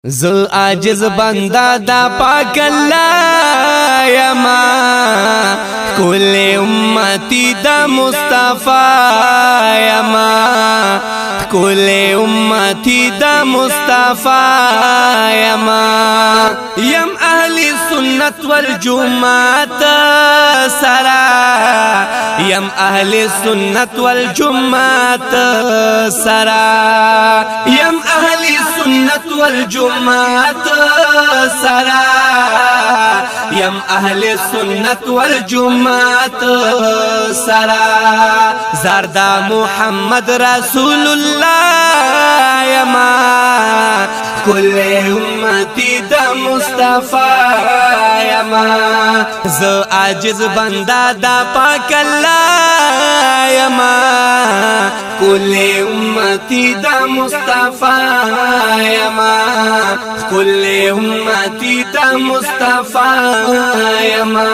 ز عاجز بندا دا پاک اللہ یما کل امتی دا مصطفیٰ یما کل امتی دا مصطفیٰ یما یم اہل سنت والجماعت سرا یم اہل سنت والجماعت سرا یم اہل سنت والجماعت سرا یم اہل سنت والجماعت سرا زردا محمد رسول اللہ یما کل امتی دا مصطفیٰ یما ز عاجز بندا دا پاک اللہ یما کل امتی دا مصطفیٰ یما کل امتی دا مصطفیٰ یما